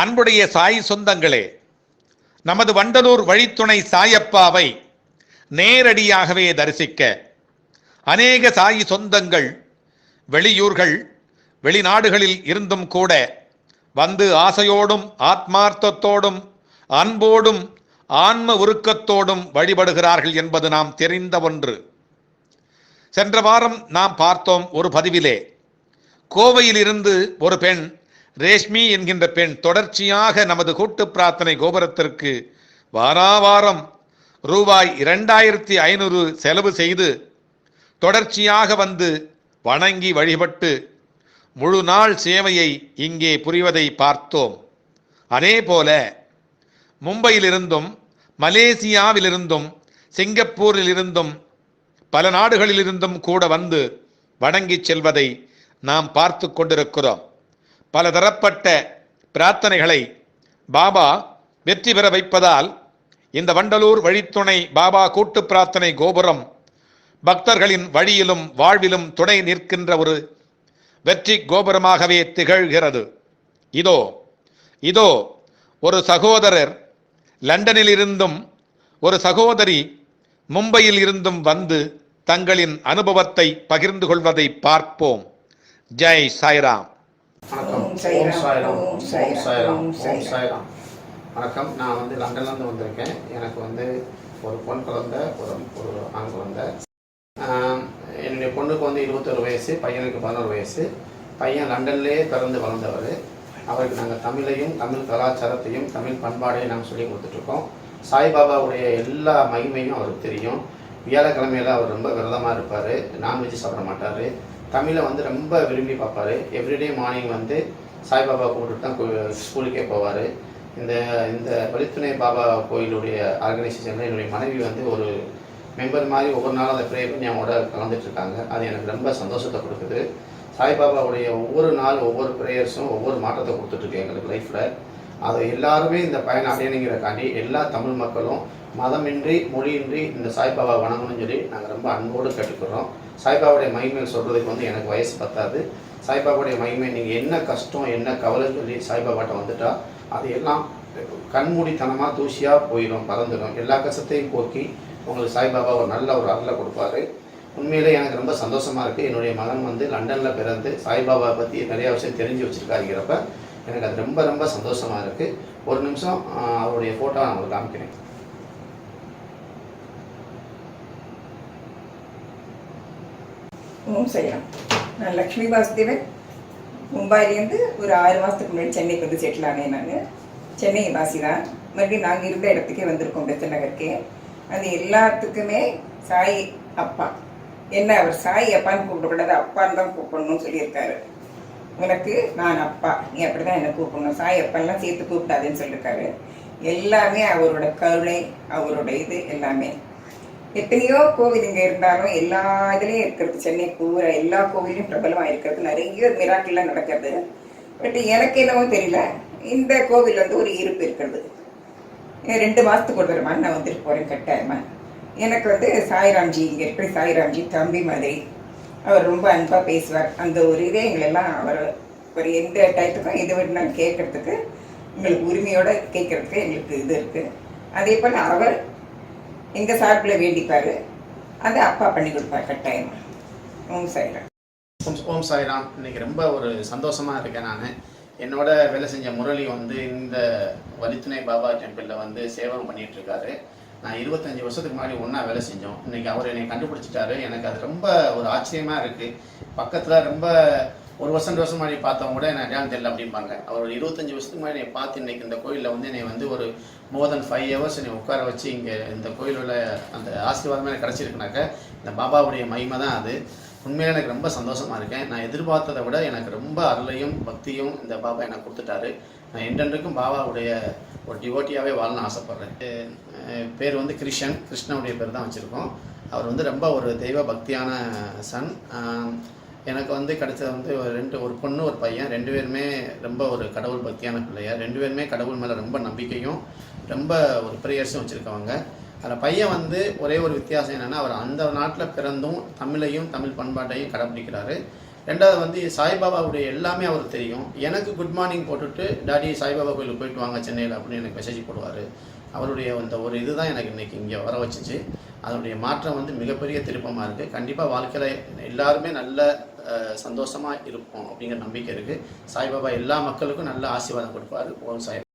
அன்புடைய சாய் சொந்தங்களே, நமது வண்டலூர் வழித்துணை சாயப்பாவை நேரடியாகவே தரிசிக்க அநேக சாய் சொந்தங்கள் வெளியூர்கள் வெளிநாடுகளில் இருந்தும் கூட வந்து ஆசையோடும் ஆத்மார்த்தத்தோடும் அன்போடும் ஆன்ம உருக்கத்தோடும் வழிபடுகிறார்கள் என்பது நாம் தெரிந்த ஒன்று. சென்ற வாரம் நாம் பார்த்தோம் ஒரு பதிவிலே, கோவையிலிருந்து ஒரு பெண், ரேஷ்மி என்கின்ற பெண், தொடர்ச்சியாக நமது கூட்டு பிரார்த்தனை கோபுரத்திற்கு வாராவாரம் ரூபாய் 2500 செலவு செய்து தொடர்ச்சியாக வந்து வணங்கி வழிபட்டு முழு நாள் சேவையை இங்கே புரிவதை பார்த்தோம். அதே போல மும்பையிலிருந்தும் மலேசியாவிலிருந்தும் சிங்கப்பூரிலிருந்தும் பல நாடுகளிலிருந்தும் கூட வந்து வணங்கி செல்வதை நாம் பார்த்து கொண்டிருக்கிறோம். பல தரப்பட்ட பிரார்த்தனைகளை பாபா வெற்றி பெற வைப்பதால் இந்த வண்டலூர் வழித்துணை பாபா கூட்டு பிரார்த்தனை கோபுரம் பக்தர்களின் வழியிலும் வாழ்விலும் துணை நிற்கின்ற ஒரு வெற்றி கோபுரமாகவே திகழ்கிறது. இதோ இதோ ஒரு சகோதரர் லண்டனில் இருந்தும் ஒரு சகோதரி மும்பையில் இருந்தும் வந்து தங்களின் அனுபவத்தை பகிர்ந்து கொள்வதை பார்ப்போம். ஜெய் சாய்ராம். வணக்கம். ஓம் சாய்ராம். ஓம் சாய்ராம். ஓம் சாய்ராம். வணக்கம். நான் லண்டன்லேருந்து வந்திருக்கேன். எனக்கு ஒரு பொன் குழந்தை, ஒரு ஆண் குழந்தை. என்னுடைய பொண்ணுக்கு 21 வயசு, பையனுக்கு 11 வயசு. பையன் லண்டன்லேயே பிறந்து வளர்ந்தவர். அவருக்கு நாங்கள் தமிழையும் தமிழ் கலாச்சாரத்தையும் தமிழ் பண்பாடையும் நாங்கள் சொல்லி கொடுத்துட்ருக்கோம். சாய்பாபாவுடைய எல்லா மகிமையும் அவருக்கு தெரியும். வியாழக்கிழமையில் அவர் ரொம்ப விரதமாக இருப்பார், நான்வெஜ் சாப்பிட மாட்டார். தமிழை ரொம்ப விரும்பி பார்ப்பார். எவ்ரிடே மார்னிங் சாய்பாபா கூப்பிட்டு தான் ஸ்கூலுக்கே போவார். இந்த வழித்துணை பாபா கோயிலுடைய ஆர்கனைசேஷனில் என்னுடைய மனைவி ஒரு மெம்பர் மாதிரி ஒவ்வொரு நாளும் அதை ப்ரே பண்ணி அவங்களோட கலந்துட்டுருக்காங்க. அது எனக்கு ரொம்ப சந்தோஷத்தை கொடுக்குது. சாய்பாபாவுடைய ஒவ்வொரு நாள் ஒவ்வொரு ப்ரேயர்ஸும் ஒவ்வொரு மாற்றத்தை கொடுத்துட்ருக்கு எங்களுக்கு லைஃப்பில். அதை எல்லாருமே இந்த பயன் அடையணுங்கிறக்காண்டி எல்லா தமிழ் மக்களும் மதமின்றி மொழியின்றி இந்த சாய்பாபா வணங்கணும்னு சொல்லி நாங்கள் ரொம்ப அன்போடு கேட்டுக்கிறோம். சாய்பாபாவுடைய மகிமையை சொல்கிறதுக்கு எனக்கு வயசு பத்தாது. சாய்பாபாவுடைய மகிமை, நீங்கள் என்ன கஷ்டம் என்ன கவலைன்னு சொல்லி சாய்பாபாட்ட வந்துட்டா அது எல்லாம் கண்மூடித்தனமாக தூசியாக போயிடும், பறந்துடும். எல்லா கஷ்டத்தையும் போக்கி உங்களுக்கு சாய்பாபா ஒரு நல்ல ஒரு அருளை கொடுப்பாரு. உண்மையிலே எனக்கு ரொம்ப சந்தோஷமாக இருக்குது. என்னுடைய மகன் லண்டனில் பிறந்து சாய்பாபா பற்றி நிறையா விஷயம் தெரிஞ்சு வச்சுருக்காருங்கிறப்ப எனக்கு அது ரொம்ப ரொம்ப சந்தோஷமாக இருக்குது. ஒரு நிமிஷம் அவருடைய ஃபோட்டோ நான் உங்களுக்கு காமிக்கிறேன். ஓம் சாய்ராம். நான் லக்ஷ்மி வாசுதேவன். மும்பையிலேருந்து ஒரு 6 மாதத்துக்கு முன்னாடி சென்னைக்கு வந்து செட்டில் ஆனேன். நான் சென்னை வாசி தான். மறுபடியும் நாங்கள் இருந்த இடத்துக்கே வந்திருக்கோம், பெத்த நகருக்கே. அது எல்லாத்துக்குமே சாய் அப்பா, என்ன அவர் சாய் அப்பான்னு கூப்பிடக்கூடாது, அப்பான்னு தான் கூப்பிடணும்னு சொல்லியிருக்காரு. உனக்கு நான் அப்பா, நீ அப்படி தான் என்னை கூப்பிடணும், சாய் அப்பான்லாம் சேர்த்து கூப்பிடாதுன்னு சொல்லியிருக்காரு. எல்லாமே அவரோட கருணை, அவரோட இது எல்லாமே. எத்தனையோ கோவில் இங்கே இருந்தாலும் எல்லா இதுலேயும் இருக்கிறது, சென்னை பூரா எல்லா கோவிலையும் பிரபலமாக இருக்கிறது, நிறைய மிராக்கிள்லாம் நடக்கிறது. பட் எனக்கு என்னவோ தெரியல, இந்த கோவில் ஒரு இருப்பு இருக்கிறது. 2 மாதத்துக்கு ஒரு தரமா நான் வந்துட்டு போகிறேன் கட்டாயமாக. எனக்கு சாய்ராம்ஜி, இங்கே இருக்கிற சாய்ராம்ஜி தம்பி மாதிரி. அவர் ரொம்ப அன்பாக பேசுவார். அந்த ஒரு இதே எங்களெல்லாம் அவர் ஒரு எந்த டயத்துக்கும் இது வேணும்னா கேட்கறதுக்கு, எங்களுக்கு உரிமையோடு கேட்கறதுக்கு எங்களுக்கு இது இருக்குது. அதே போல் அவர் எங்கள் சார்பில் வேண்டிப்பார், அதை அப்பா பண்ணி கொடுப்பார் கட்டாயம். ஓம் சாய்ராம். ஓம் சாய்ராம். இன்னைக்கு ரொம்ப ஒரு சந்தோஷமாக இருக்கேன். நான் என்னோட வேலை செஞ்ச முரளி இந்த வழித்துணை பாபா டெம்பிளில் சேவகம் பண்ணிகிட்டு இருக்காரு. நான் 25 வருஷத்துக்கு முன்னாடி ஒன்றா வேலை செஞ்சோம். இன்றைக்கி அவர் என்னை கண்டுபிடிச்சிட்டாரு. எனக்கு அது ரொம்ப ஒரு ஆச்சரியமாக இருக்குது. பக்கத்தில் ரொம்ப 1 வருஷம் 2 வருஷம் முன்னாடி பார்த்தவங்க கூட என்ன அடையாளம் தெரியல அப்படிம்பாங்க. அவர் 25 வருஷத்துக்கு முன்னாடி என்னை பார்த்து இன்றைக்கி இந்த கோயிலில் என்னை ஒரு மோர் தென் 5 ஹவர்ஸ் என்னை உட்கார வச்சு இங்கே இந்த கோயிலில் அந்த ஆசீர்வாதமே எனக்கு கிடச்சிருக்குனாக்க இந்த பாபாவுடைய மகிமை தான் அது. உண்மையிலே எனக்கு ரொம்ப சந்தோஷமாக இருக்கேன். நான் எதிர்பார்த்ததை விட எனக்கு ரொம்ப அருளையும் பக்தியும் இந்த பாபா எனக்கு கொடுத்துட்டாரு. நான் என்றென்றைக்கும் பாபாவுடைய ஒரு டிவோட்டியாகவே வாழணும்னு ஆசைப்பட்றேன். பேர் கிருஷ்ணனுடைய பேர் தான் வச்சுருக்கோம். அவர் ரொம்ப ஒரு தெய்வ பக்தியான சன். எனக்கு கிடைச்சது ஒரு பொண்ணு ஒரு பையன். 2 பேருமே ரொம்ப ஒரு கடவுள் பக்தியான பிள்ளையார். 2 பேருமே கடவுள் மேலே ரொம்ப நம்பிக்கையும் ரொம்ப ஒரு ப்ரேயர்ஸும் வச்சுருக்கவங்க. அதில் பையன் ஒரே ஒரு வித்தியாசம் என்னென்னா, அவர் அந்த நாட்டில் பிறந்தும் தமிழையும் தமிழ் பண்பாட்டையும் கடைப்பிடிக்கிறாரு. ரெண்டாவது வந்து சாய்பாபாவுடைய எல்லாமே அவருக்கு தெரியும். எனக்கு குட் மார்னிங் போட்டுட்டு டாடி சாய்பாபா கோயிலுக்கு போயிட்டு வாங்க சென்னையில் அப்படின்னு எனக்கு மெசேஜ் போடுவார். அவருடைய அந்த ஒரு இதுதான் எனக்கு இன்றைக்கி இங்கே வர வச்சிச்சு. அதனுடைய மாற்றம் வந்து மிகப்பெரிய திருப்பமாக இருக்குது. கண்டிப்பாக வாழ்க்கையில் எல்லாருமே நல்ல சந்தோஷமாக இருப்போம் அப்படிங்கிற நம்பிக்கை இருக்குது. சாய்பாபா எல்லா மக்களுக்கும் நல்ல ஆசீர்வாதம் கொடுப்பார். ஓம் சாய்.